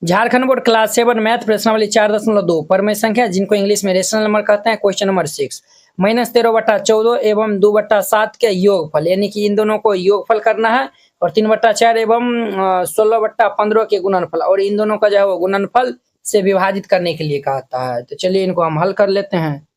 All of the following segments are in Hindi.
झारखंड बोर्ड क्लास 7 मैथ प्रश्नावली 4.2 परमेय संख्या जिनको इंग्लिश में रेशनल नंबर कहते हैं। क्वेश्चन नंबर 6 -13/14 एवं 2/7 के योगफल, यानी कि इन दोनों को योगफल करना है और 3/4 एवं 16/15 के गुणनफल और इन दोनों का जो है वो गुणनफल से विभाजित करने के लिए कहता है। तो चलिए इनको हम हल कर लेते हैं।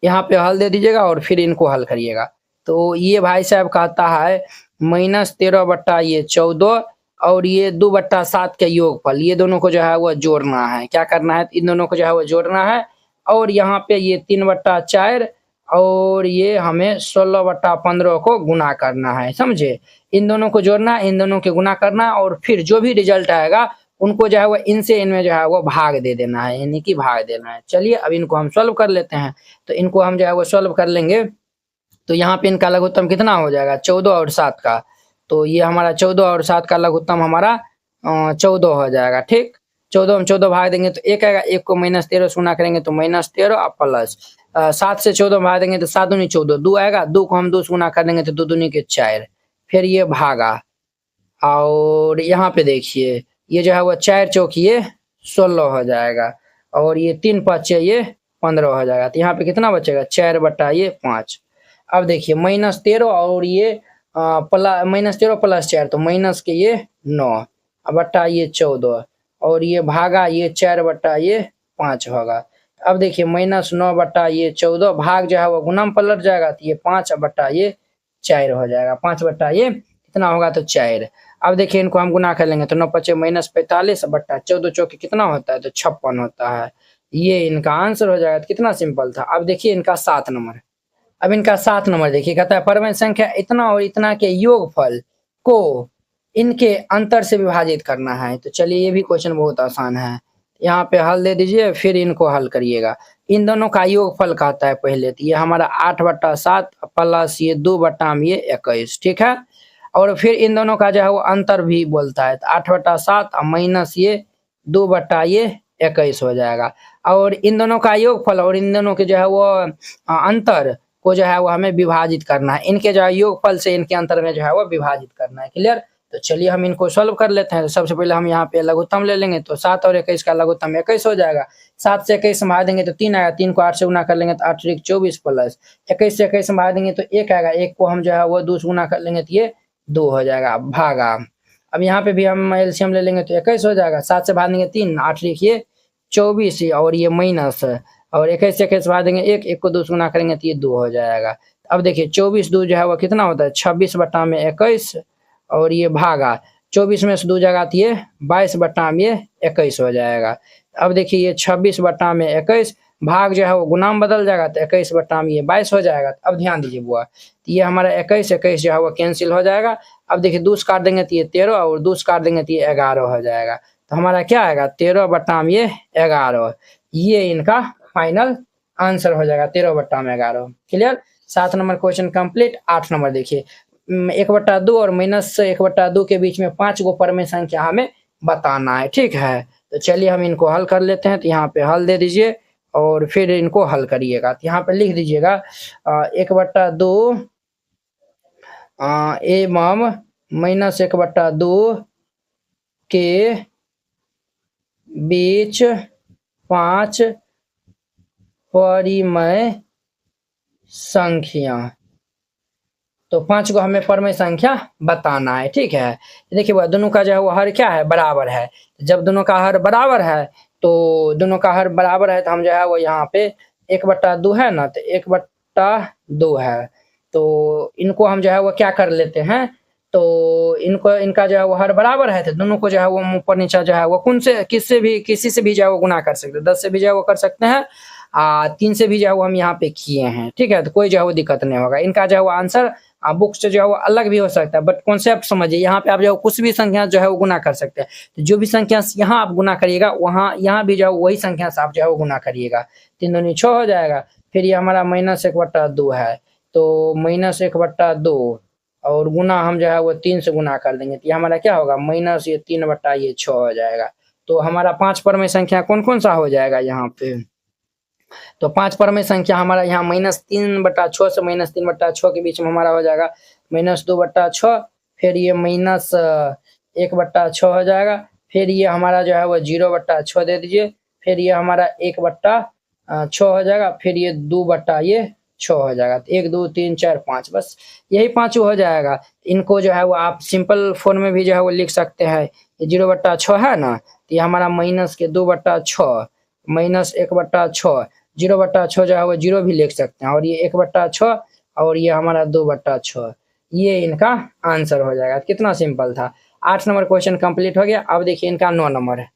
यहाँ पे हल दे दीजिएगा और फिर इनको हल करिएगा। तो ये भाई साहब कहता है -13/14 और ये 2/7 के योगफल, ये दोनों को जो है वो जोड़ना है। क्या करना है, इन दोनों को जो है वो जोड़ना है और यहाँ पे ये 3/4 और ये हमें 16/15 को गुना करना है, समझे। इन दोनों को जोड़ना, इन दोनों के गुना करना और फिर जो भी रिजल्ट आएगा उनको जो है वो इनसे इनमें जो है वो भाग दे देना है, यानी कि भाग देना है। चलिए अब इनको हम सॉल्व कर लेते हैं। तो इनको हम जो है वो सॉल्व कर लेंगे तो यहाँ पे इनका लघुत्तम कितना हो जाएगा, 14 और 7 का। तो ये हमारा 14 और 7 का लघुत्तम हमारा 14 हो जाएगा। ठीक, 14 हम 14 भाग देंगे तो 1 आएगा, 1 को -13 से गुना करेंगे तो -13 और प्लस 7 से 14 भाग देंगे तो 7 दूनी 14, 2 आएगा, 2 को हम 2 से गुना कर देंगे तो 2 दूनी के 4, फिर ये भागा और यहाँ पे देखिए ये जो है वो 4 चौक ये 16 हो जाएगा और ये 3 5 ये 15 हो जाएगा। तो यहाँ पे कितना बचेगा, 4/5। अब देखिए -13 और ये -13 + 4 तो माइनस के ये 9 बटा ये 14 और ये भागा ये 4/5 होगा। अब देखिए -9 बटा ये 14 भाग जो है वो गुना में पलट जाएगा तो ये 5/4 हो जाएगा। 5 बटा ये कितना होगा तो 4। अब देखिए इनको हम गुना कर लेंगे तो 9 5 -45 बटा 14 चौके कितना होता है तो 56 होता है। ये इनका आंसर हो जाएगा। तो कितना सिंपल था। अब देखिए इनका 7 नंबर। अब इनका 7 नंबर देखिए, कहता है परमेय संख्या इतना और इतना के योगफल को इनके अंतर से विभाजित करना है। तो चलिए ये भी क्वेश्चन बहुत आसान है। यहाँ पे हल दे दीजिए फिर इनको हल करिएगा। इन दोनों का योगफल कहता है पहले, तो ये हमारा 8/7 प्लस ये 2/21, ठीक है। और फिर इन दोनों का जो है वो अंतर भी बोलता है, तो 8/7 माइनस ये 2/21 हो जाएगा। और इन दोनों का योगफल और इन दोनों के जो है वो अंतर को जो है वो हमें विभाजित करना है। इनके जो है योगफल से इनके अंतर में जो है वो विभाजित करना है। क्लियर। तो चलिए हम इनको सॉल्व कर लेते हैं। तो सबसे पहले हम यहाँ पे लघुत्तम ले लेंगे तो 7 और 21 का लघुत्तम 21 हो जाएगा। 7 से 21 भाग देंगे तो 3 आएगा, 3 को 8 से गुना कर लेंगे तो 8 × 24 प्लस 21 से 21 भाग देंगे तो 1 आएगा, 1 को हम जो है वो 2 से गुना कर लेंगे तो ये 2 हो जाएगा भागा। अब यहाँ पे भी हम एलसीएम ले लेंगे तो 21 हो जाएगा। 7 से भाग देंगे 3, 8 लिखिए 24 और ये माइनस और 21 से 21 भाग देंगे 1, 1 को 2 से गुना करेंगे तो ये 2 हो जाएगा। अब देखिए 24 2 जो है वो कितना होता है 26/21 और ये भागा 24 में से 2 जगह तो ये 22/21 हो जाएगा। अब देखिए ये 26/21 भाग जो है वो गुना में बदल जाएगा तो 21/22 हो जाएगा। अब ध्यान दीजिए बुआ, तो ये हमारा 21 जो है वो कैंसिल हो जाएगा। अब देखिए 2 से काट देंगे तो ये 13 और 2 से काट देंगे तो ये 11 हो जाएगा। तो हमारा क्या आएगा 13/11। ये इनका फाइनल आंसर हो जाएगा 13/11। Clear. 7 number question complete. 8 number देखिए 1/2 और -1/2 के बीच में 5 गो परमेय संख्या हमें बताना है, ठीक है। तो चलिए हम इनको हल कर लेते हैं। तो यहाँ पे हल दे दीजिए और फिर इनको हल करिएगा। तो यहाँ पे लिख दीजिएगा 1/2 एवं -1/2 के बीच 5 परिमेय संख्या। तो 5 को हमें परमेय संख्या बताना है, ठीक है। देखिए वह दोनों का जो है वो हर क्या है बराबर है। जब दोनों का हर बराबर है तो दोनों का हर बराबर है तो हम जो है वो यहाँ पे 1/2 है ना, तो 1/2 है। तो इनको हम जो है वो क्या कर लेते हैं, तो इनको इनका जो है वो हर बराबर है तो दोनों को जो है वो ऊपर नीचा जो है वो किसी से भी जो है वो गुना कर सकते हैं। 10 से भी जो है वो कर सकते हैं, 3 से भी जो है वो हम यहाँ पे किए हैं, ठीक है। तो कोई जो है वो दिक्कत नहीं होगा। इनका जो है वो आंसर बुक से जो है वो अलग भी हो सकता है, बट कॉन्सेप्ट समझिए। यहाँ पे आप जो है कुछ भी संख्या जो है वो गुना कर सकते हैं। तो जो भी संख्या यहाँ आप गुना करिएगा वहाँ यहाँ भी जो है वही संख्या से आप जो है वो गुना करिएगा। 3 दूनी 6 हो जाएगा। फिर ये हमारा -1/2 है तो -1/2 और गुना हम जो है वो 3 से गुना कर देंगे तो ये हमारा क्या होगा -3/6 हो जाएगा। तो हमारा 5 परमेय संख्या कौन कौन सा हो जाएगा यहाँ पे, तो 5 परमेय संख्या हमारा यहाँ -3/6 से -3/6 के बीच में हमारा हो जाएगा -2/6, फिर ये -1/6 हो जाएगा, फिर ये हमारा जो है वो 0/6 दे दीजिए, फिर ये हमारा 1/6 हो जाएगा, फिर ये 2/6 हो जाएगा। तो 1 2 3 4 5 बस यही पांचों हो जाएगा। इनको जो है वो आप सिंपल फॉर्म में भी जो है वो लिख सकते हैं। ये 0/6 है ना, तो ये हमारा माइनस के 2/6 माइनस 1/6, 0/6 जो है वो 0 भी लिख सकते हैं, और ये 1/6 और ये हमारा 2/6, ये इनका आंसर हो जाएगा। कितना सिंपल था। 8 नंबर क्वेश्चन कंप्लीट हो गया। अब देखिए इनका 9 नंबर है।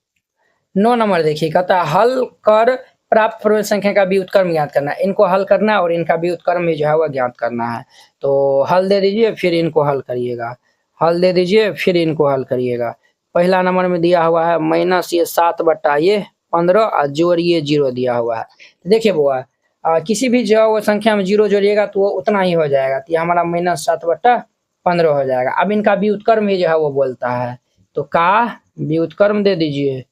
9 नंबर देखिए, कहता है हल कर प्राप्त पूर्ण संख्या का व्युत्क्रम ज्ञात करना है। इनको हल करना है और इनका व्युत्क्रम भी जो है वह ज्ञात करना है। तो हल दे दीजिए, फिर इनको हल करिएगा। हल दे दीजिए, फिर इनको हल करिएगा। पहला नंबर में दिया हुआ है माइनस ये 7/15 और जोड़ ये 0 दिया हुआ है। देखिए बुआ, किसी भी जो वो संख्या में 0 जोड़िएगा तो वो उतना ही हो जाएगा। तो ये हमारा -7/15 हो जाएगा। अब इनका व्युत्क्रम भी जो है वो बोलता है, तो का व्युत्क्रम दे दीजिए।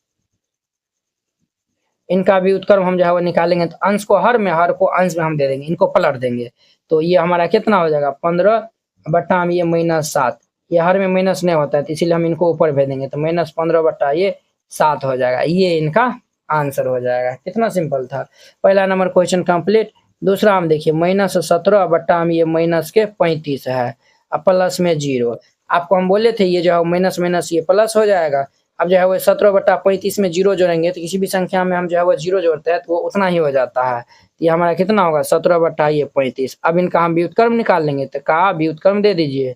इनका व्युत्क्रम हम जो है वो निकालेंगे, तो अंश को हर में, हर को अंश में हम दे देंगे, इनको पलट देंगे। तो ये हमारा कितना हो जाएगा 15 में ये -7, ये हर में माइनस नहीं होता है, तो इसीलिए हम इनको ऊपर भेज देंगे। तो -15 ये 7 हो जाएगा, ये इनका आंसर हो जाएगा। कितना सिंपल था। पहला नंबर क्वेश्चन कंप्लीट। दूसरा हम देखिए -17 में ये -35 है, अब प्लस में 0। आपको हम बोले थे ये जो है माइनस माइनस ये प्लस हो जाएगा। अब जो है वो 17/35 में 0 जोड़ेंगे, तो किसी भी संख्या में हम जो है वो 0 जोड़ते हैं तो वो उतना ही हो जाता है। तो ये हमारा कितना होगा 17/35। अब इनका हम व्युत्क्रम निकाल लेंगे, तो का व्युत्क्रम दे दीजिए।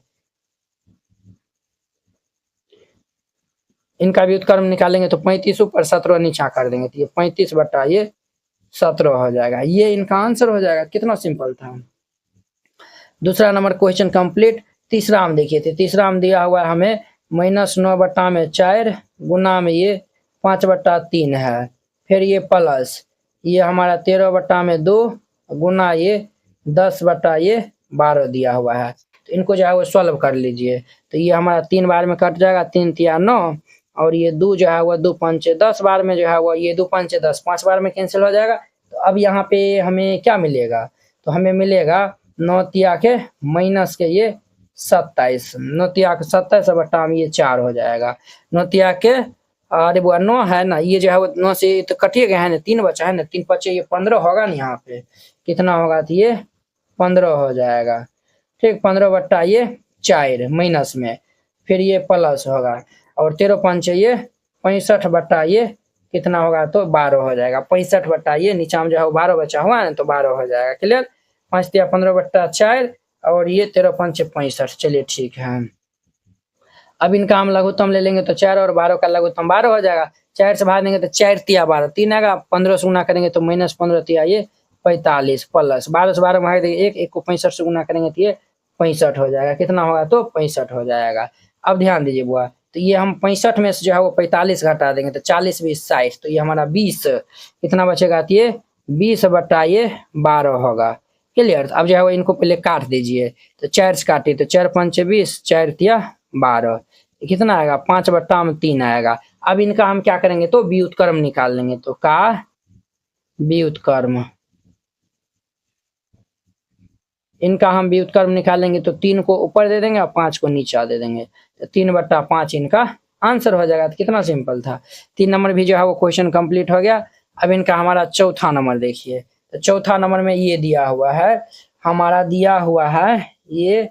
इनका व्युत्क्रम निकालेंगे तो 35 ऊपर 17 नीचा कर देंगे, तो ये 35/17 हो जाएगा। ये इनका आंसर हो जाएगा। कितना सिंपल था। दूसरा नंबर क्वेश्चन कंप्लीट। तीसरा हम देखिए थे, तीसरा हम दिया हुआ है हमें -9/4 गुना में ये 5/3 है, फिर ये प्लस ये हमारा 13/2 गुना ये 10/12 दिया हुआ है। तो इनको जो है वो सॉल्व कर लीजिए। तो ये हमारा 3 बार में कट जाएगा, 3 तिया 9, और ये 2 जो है वो 2 पंचे 10 बार में जो है वो ये 2 पंचे 10 5 बार में कैंसिल हो जाएगा। तो अब यहाँ पे हमें क्या मिलेगा, तो हमें मिलेगा 9 तिया के माइनस के ये 27, 9 तिया के 27 बटा में ये 4 हो जाएगा। 9 तिया के, अरे बुआ 9 है ना, ये जो है वो 9 से तो कटिएगा है ना, 3 बचा है ना, 3 पचे ये 15 होगा ना, यहाँ पे कितना होगा, तो ये 15 हो जाएगा। ठीक, 15/4 माइनस में, फिर ये प्लस होगा, और 13 पंचे ये 65 ये कितना होगा, तो 12 हो जाएगा। 65 ये नीचा में जो है 12 बचा हुआ है ना, तो 12 हो जाएगा। क्लियर। 5 तिया 15/4 और ये 13 पंचे 65। चलिए ठीक है। अब इनका हम लघुत्तम ले लेंगे, तो 4 और 12 का लघुत्तम 12 हो जाएगा। 4 से भाग देंगे तो 4 तिया 12 3 आएगा, 15 से गुना करेंगे तो -15 तिया ये 45, प्लस 12 से 12 भाग देंगे 1 को 65 से गुना करेंगे तो ये 65 हो जाएगा। कितना होगा, तो 65 हो जाएगा। अब ध्यान दीजिए बुआ, तो ये हम 65 में से जो है वो 45 घटा देंगे, तो 40 20 60, तो ये हमारा 20 कितना बचेगा, तो ये 20/12 होगा। क्लियर। अब जो है वो इनको पहले काट दीजिए, तो 4 से काटिए, तो 4 पंचे 20, 4 तिया 12, कितना आएगा 5/3 आएगा। अब इनका हम क्या करेंगे, तो व्युत्क्रम निकाल लेंगे। तो का व्युत्क्रम, इनका हम व्युत्क्रम निकालेंगे तो 3 को ऊपर दे देंगे और 5 को नीचा दे देंगे, तो 3/5 इनका आंसर हो जाएगा। तो कितना सिंपल था। 3 नंबर भी जो है वो क्वेश्चन कंप्लीट हो गया। अब इनका हमारा चौथा नंबर देखिए, तो चौथा नंबर में ये दिया हुआ है, हमारा दिया हुआ है ये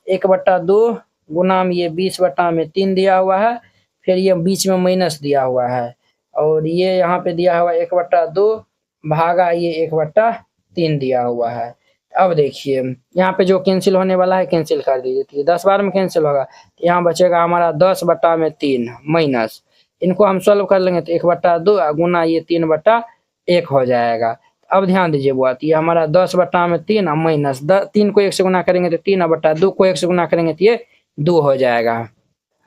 1/2 गुना में ये 20/3 दिया हुआ है, फिर ये बीच में माइनस दिया हुआ है, और ये यहाँ पे दिया हुआ 1/2 भागा ये 1/3 दिया हुआ है। अब देखिए यहाँ पे जो कैंसिल होने वाला है कैंसिल कर दीजिए, तो 10 बार में कैंसिल होगा, तो यहाँ बचेगा हमारा 10/3 माइनस, इनको हम सॉल्व कर लेंगे तो 1/2 गुना ये 3/1 हो जाएगा। अब ध्यान दीजिए बुआ, तो ये हमारा 10/3 और माइनस 3 को 1 से गुना करेंगे तो 3/2 को 1 से गुना करेंगे तो ये 2 हो जाएगा।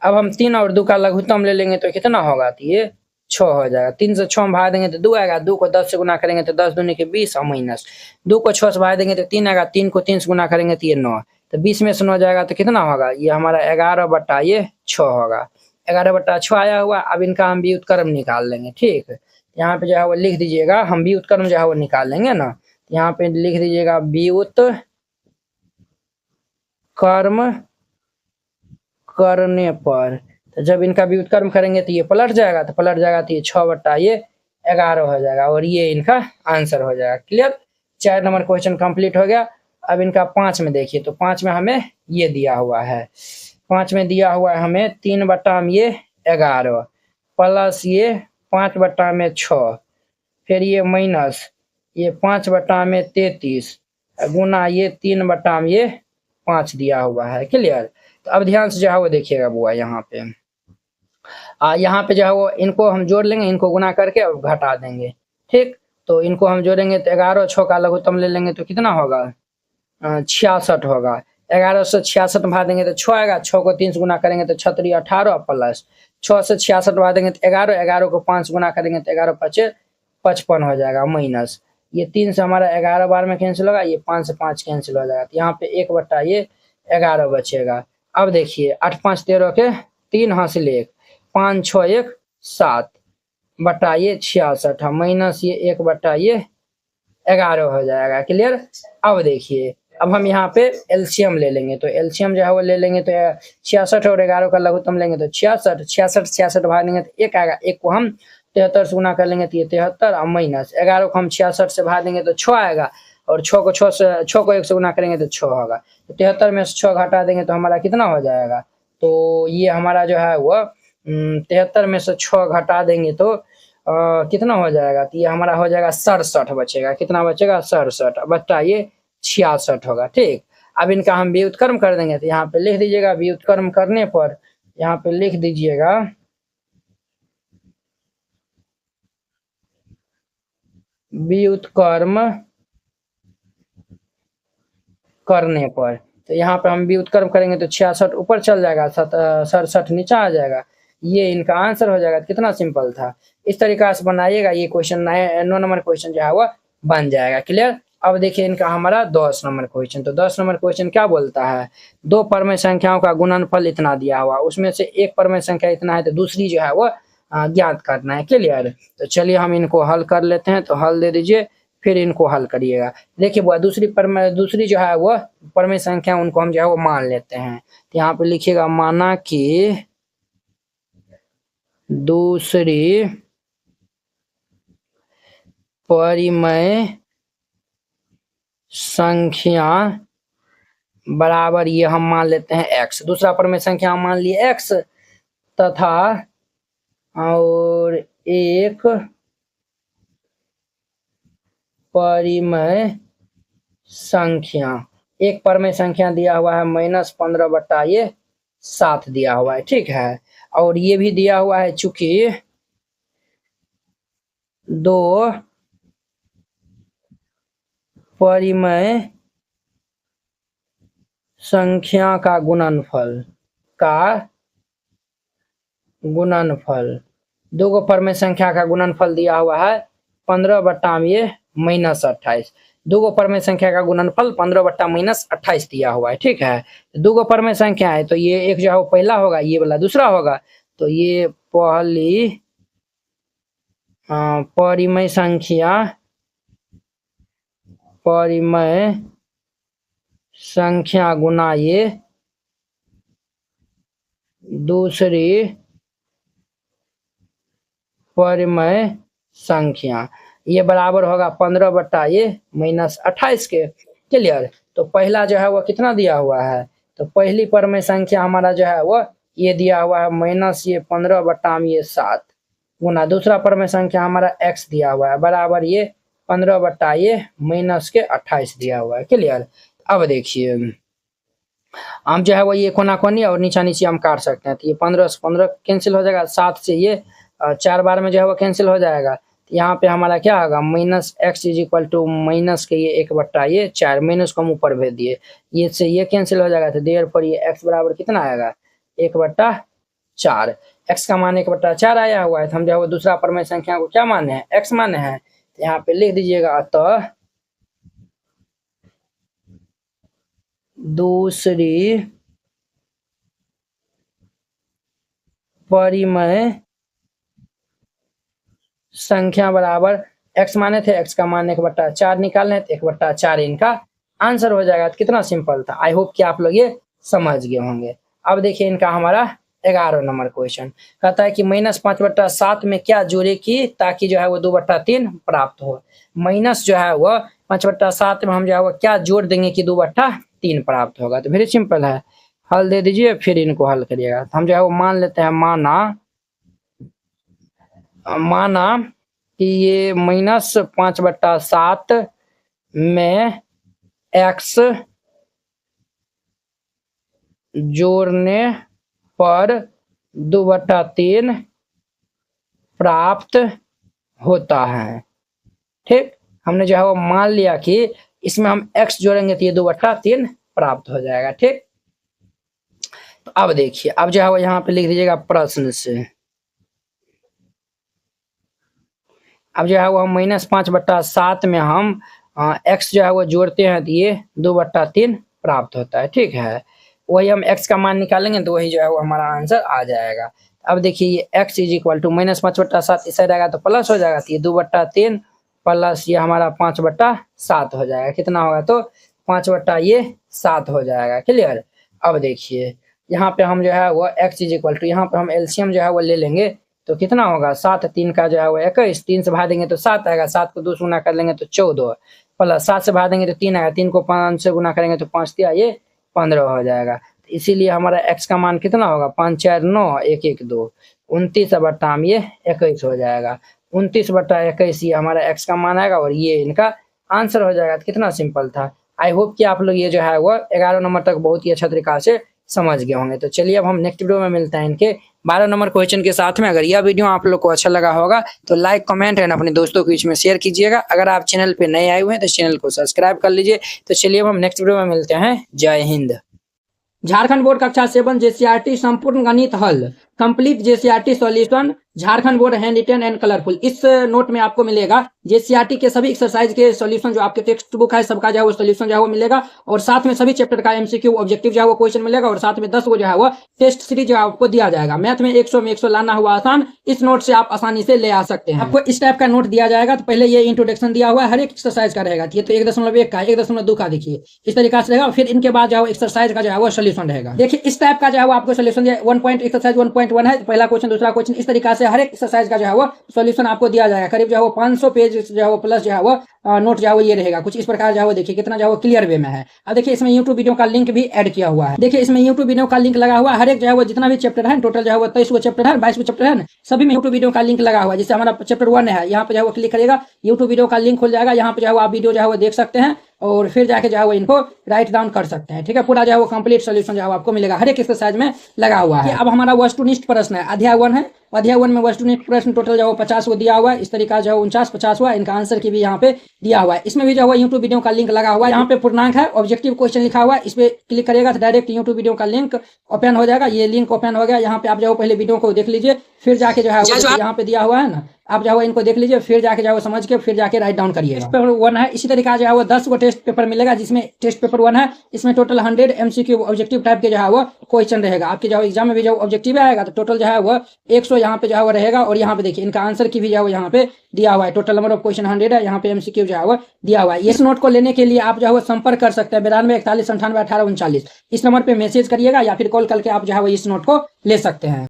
अब हम 3 और 2 का लघुत्तम ले लेंगे तो कितना होगा, तो ये 6 हो जाएगा। 3 से 6 में भाग देंगे तो 2 आएगा, 2 को 10 से गुना करेंगे तो 10 दूनी के 20 और माइनस 2 को 6 से भाग देंगे तो 3 आएगा, 3 को 3 से गुना करेंगे तो ये 9, तो 20 में से 9 जाएगा तो कितना होगा, ये हमारा 11/6 होगा। 11/6 आया हुआ। अब इनका हम व्युत्क्रम निकाल लेंगे। ठीक, यहाँ पे जो है वो लिख दीजिएगा, हम व्युत्क्रम जो है वो निकाल लेंगे ना, यहाँ पे लिख दीजिएगा व्युत्क्रम करने पर तो जब इनका व्युत्क्रम करेंगे तो ये पलट जाएगा, तो पलट जाएगा तो ये 6 बट्टा ये 11 हो जाएगा और ये इनका आंसर हो जाएगा। क्लियर, 4 नंबर क्वेश्चन कंप्लीट हो गया। अब इनका 5 में देखिए, तो 5 में हमें ये दिया हुआ है, 5 में दिया हुआ है हमें 3 बट्टा में ये 11 प्लस ये 5 बट्टा में 6, फिर ये माइनस ये 5 बट्टा में 33 गुना ये 3 बट्टा में ये 5 दिया हुआ है। क्लियर, तो अब ध्यान से जो है वो देखिएगा बुआ, यहाँ पे यहाँ पे जो है वो इनको हम जोड़ लेंगे, इनको गुना करके और घटा देंगे। ठीक, तो इनको हम जोड़ेंगे तो 11 6 का लघुत्तम ले लेंगे तो कितना होगा, 66 होगा। 11 से 66 भाग देंगे तो 6 आएगा, 6 को 3 से गुना करेंगे तो 6 3 18 प्लस 6 से 66 भाग देंगे तो 11, 11 को 5 गुना करेंगे तो 11 5 55 हो जाएगा, माइनस ये 3 से हमारा 11 बार में कैंसिल होगा, ये 5 से 5 कैंसिल हो जाएगा, तो यहाँ पे 1 बट्टा ये 11 बचेगा। अब देखिए 8 5 13 के 3 हासिल 1, 5 6 1 7 बट्टा ये 66 माइनस ये 1 बट्टा ये 11 हो जाएगा। क्लियर, अब देखिए अब हम यहाँ पे एलसीएम ले लेंगे, तो एलसीएम जो है वो ले लेंगे तो 66 और 11 का लघुत्तम लेंगे तो 66, 66 66 भाग देंगे तो 1 आएगा, 1 को हम 73 से गुना कर लेंगे तो ये 73 और माइनस 11 को हम 66 से भाग देंगे तो 6 आएगा, और 6 को 1 से गुना करेंगे तो 6 होगा, तो 73 में से 6 घटा देंगे तो हमारा कितना हो जाएगा, तो ये हमारा जो है वो 73 में से 6 घटा देंगे तो कितना हो जाएगा, तो ये हमारा हो जाएगा 67 बचेगा। कितना बचेगा, 67 बट्टा ये 66 होगा। ठीक, अब इनका हम व्युत्क्रम कर देंगे, तो यहाँ पे लिख दीजिएगा, व्युत्क्रम करने पर यहाँ पे लिख दीजिएगा व्युत्क्रम करने पर, तो यहाँ पे हम व्युत्क्रम करेंगे तो 66 ऊपर चल जाएगा, 67 नीचे आ जाएगा, ये इनका आंसर हो जाएगा। कितना सिंपल था, इस तरीका से बनाइएगा, ये क्वेश्चन 9 नंबर क्वेश्चन जो है वो बन जाएगा। क्लियर, अब देखिए इनका हमारा 10 नंबर क्वेश्चन, तो 10 नंबर क्वेश्चन क्या बोलता है, दो परमेय संख्याओं का गुणनफल इतना दिया हुआ, उसमें से एक परमेय संख्या इतना है तो दूसरी जो है वो ज्ञात करना है। क्लियर, तो चलिए हम इनको हल कर लेते हैं, तो हल दे दीजिए फिर इनको हल करिएगा। देखिए वो दूसरी जो है वो परमेय संख्या उनको हम जो है वो मान लेते हैं, तो यहाँ पे लिखिएगा माना कि दूसरी परिमेय संख्या बराबर ये हम मान लेते हैं x, दूसरा परमेय संख्या हम मान लिए x तथा और एक परिमेय संख्या, एक परमेय संख्या दिया हुआ है -15 बट्टा ये 7 दिया हुआ है। ठीक है, और ये भी दिया हुआ है चूंकि दो परिमेय संख्या का गुणनफल दो गो परमेय संख्या का गुणनफल दिया हुआ है 15 बट्टा में ये -28, दो गो परमेय संख्या का गुणनफल 15 बट्टा -28 दिया हुआ है। ठीक है, दो गो परमेय संख्या है तो ये एक जो है वो पहला होगा, ये वाला दूसरा होगा, तो ये पहली परिमेय संख्या गुना ये दूसरी परिमेय संख्या, ये बराबर होगा 15 बट्टा ये -28 के। क्लियर, तो पहला जो है वो कितना दिया हुआ है, तो पहली परमेय संख्या हमारा जो है वो ये दिया हुआ है -15 बट्टा में ये 7 गुना दूसरा परमेय संख्या हमारा x दिया हुआ है बराबर ये 15 बट्टा ये -28 दिया हुआ है। क्लियर, अब देखिए हम जो है वो ये कोना कोनी और नीचा नीचे हम काट सकते हैं, तो ये 15 से 15 कैंसिल हो जाएगा, 7 से ये 4 बार में जो है वो कैंसिल हो जाएगा, तो यहाँ पे हमारा क्या होगा -x = माइनस के ये 1 बट्टा ये 4, माइनस को हम ऊपर भेज दिए, ये से ये कैंसिल हो जाएगा, तो देर पर ये x बराबर कितना आएगा 1 बट्टा 4, x का मान 1 बट्टा 4 आया हुआ है, तो हम जो है वो दूसरा परमेय संख्या को क्या माने हैं, x माने हैं, तो यहाँ पे लिख दीजिएगा अतः दूसरी परिमेय संख्या बराबर x माने थे, x का मान 1 बट्टा 4 निकालने हैं, तो 1 बट्टा 4 इनका आंसर हो जाएगा। तो कितना सिंपल था, आई होप कि आप लोग ये समझ गए होंगे। अब देखिए इनका हमारा 11 नंबर क्वेश्चन कहता है कि -5/7 में क्या जोड़े की ताकि जो है वो 2/3 प्राप्त हो। माइनस जो है वो 5/7 में हम जो है वो क्या जोड़ देंगे कि 2/3 प्राप्त होगा। तो वेरी सिंपल है, हल दे दीजिए फिर इनको हल करिएगा। तो हम जो है वो मान लेते हैं, माना कि ये -5/7 में x जोड़ने पर 2/3 प्राप्त होता है। ठीक, हमने जो है वो मान लिया कि इसमें हम x जोड़ेंगे तो ये 2/3 प्राप्त हो जाएगा। ठीक, तो अब देखिए, अब जो है वो यहाँ पे लिख दीजिएगा प्रश्न से। अब जो है वो हम -5/7 में हम x जो है वो जोड़ते हैं तो ये 2/3 प्राप्त होता है। ठीक है, वही हम x का मान निकालेंगे तो वही जो है वो हमारा आंसर आ जाएगा। अब देखिए ये x इज इक्वल टू -5/7 इस साइड आएगा तो प्लस हो जाएगा, तो ये 2/3 प्लस ये हमारा 5/7 हो जाएगा। कितना होगा तो 5/7 हो जाएगा। क्लियर। अब देखिए यहाँ पे हम जो है वो x इज इक्वल टू, यहाँ पे हम एलसीएम जो है वो ले लेंगे तो कितना होगा 7 3 का जो है वो 21, 3 से भाग देंगे तो 7 आएगा, 7 को 2 से गुना कर लेंगे तो 14 प्लस 7 से भाग देंगे तो 3 आएगा, 3 को 5 से गुना करेंगे तो 5 दिया ये 15 हो जाएगा। इसीलिए हमारा x का मान कितना होगा 5 4 9 1 1 2 29 ये 21 हो जाएगा। 29/21 ये हमारा x का मान आएगा और ये इनका आंसर हो जाएगा। तो कितना सिंपल था। आई होप कि आप लोग ये जो है वो 11 नंबर तक बहुत ही अच्छा तरीका से समझ गए होंगे। तो चलिए अब हम नेक्स्ट वीडियो में मिलते हैं इनके 12 नंबर क्वेश्चन के साथ में। अगर यह वीडियो आप लोग को अच्छा लगा होगा तो लाइक कमेंट एंड अपने दोस्तों के बीच में शेयर कीजिएगा। अगर आप चैनल पे नए आए हुए हैं तो चैनल को सब्सक्राइब कर लीजिए। तो चलिए अब हम नेक्स्ट वीडियो में मिलते हैं। जय हिंद। झारखंड बोर्ड कक्षा 7 जेसीईआरटी संपूर्ण गणित हल complete JCERT solution Jharkhand board hand written and colourful. इस नोट में आपको मिलेगा जेसीईआरटी के सभी एक्सरसाइज के सॉल्यूशन, जो आपके टेक्स्ट बुक है सबका जो है वो सॉल्यूशन जो है वो मिलेगा, और साथ में सभी चैप्टर का एमसीक्यू ऑब्जेक्टिव जो है वो क्वेश्चन मिलेगा, और साथ में 10 को जो है वो टेस्ट सीरीज जो है आपको दिया जाएगा। मैथ में 100 में 100 लाना हुआ आसान, इस नोट से आप आसानी से ले आ सकते हैं। आपको इस टाइप का नोट दिया जाएगा। तो पहले ये इंट्रोडक्शन दिया हुआ है, हर एक एक्सरसाइज का रहेगा। ये तो 1.1 का 1.2 का देखिए इस तरीका से रहेगा। फिर इनके बाद जो है एक्सरसाइज का जो है वो सोल्यूशन रहेगा। देखिए इस टाइप का जो है वो आपको सोल्यूशन 1 पॉइंट एक्सरसाइज 1.1 है, पहला क्वेश्चन दूसरा क्वेश्चन, इस तरीका से हर एक एक्सरसाइज का जो है वो सॉल्यूशन आपको दिया जाएगा। करीब जो है वो 500 पेज जो है वो प्लस जो है वो नोट जो है वो ये रहेगा। कुछ इस प्रकार जो है वो देखिए कितना जो है वो क्लियर वे में है। अब देखिए इसमें यूट्यूब वीडियो का लिंक भी ऐड किया हुआ है। देखिए इसमें यूट्यूब वीडियो का लिंक लगा हुआ है। हर एक जो है वो जितना भी चैप्टर है, टोटल जो है वो 23 चैप्टर है, 22 चैप्टर है, सभी में यूट्यूब वीडियो का लिंक लगा हुआ है। जैसे हमारा चैप्टर 1 है, यहाँ पे जो है वो क्लिक करेगा, यूट्यूब वीडियो का लिंक खुल जाएगा। यहाँ पे जो है वो आप वीडियो जो है वो देख सकते हैं और फिर जाके जो है वो इनको राइट डाउन कर सकते हैं। ठीक है, पूरा जो है वो कंप्लीट सोल्यूशन जो है आपको मिलेगा, हर एक एक्सरसाइज में लगा हुआ है। अब हमारा वस्तुनिष्ठ प्रश्न है, अध्याय 1 है। अध्याय 1 में वस्तुनिष्ठ प्रश्न टोटल जो है 50 को दिया हुआ है। इस तरीका जो है 49 50 हुआ, इनका आंसर की भी यहाँ पे दिया हुआ है। इसमें भी जो है यूट्यूब वीडियो का लिंक लगा हुआ है। यहाँ पे पूर्णांक है, ऑब्जेक्टिव क्वेश्चन लिखा हुआ है, इस पे क्लिक करेगा तो डायरेक्ट यूट्यूब वीडियो का लिंक ओपन हो जाएगा। ये लिंक ओपन हो गया। यहाँ पे आप जो पहले वीडियो को देख लीजिए, फिर जाके जो है यहाँ पे दिया हुआ है ना, आप जो है इनको देख लीजिए, फिर जाके जो है समझ के फिर जाके राइट डाउन करिए। पेपर 1 है, इसी तरीका जो है वो 10 को टेस्ट पेपर मिलेगा, जिसमें टेस्ट पेपर 1 है, इसमें टोटल 100 एमसीक्यू ऑब्जेक्टिव टाइप के जो है वो क्वेश्चन रहेगा। आपके जो एग्जाम में भी जो ऑब्जेक्टिव आएगा तो टोटल जो है वो 100 यहाँ पे जो है वो रहेगा। और यहाँ पे देखिए इनका आंसर की भी जो है यहाँ पे दिया हुआ है। टोटल नंबर ऑफ क्वेश्चन 100 है, यहाँ पे एमसीक्यू जो है वो दिया हुआ है। इस नोट को लेने के लिए आप जो है वो संपर्क कर सकते हैं 92 41 98 18 39। इस नंबर पे मैसेज करिएगा या फिर कॉल करके आप जो है वो इस नोट को ले सकते हैं।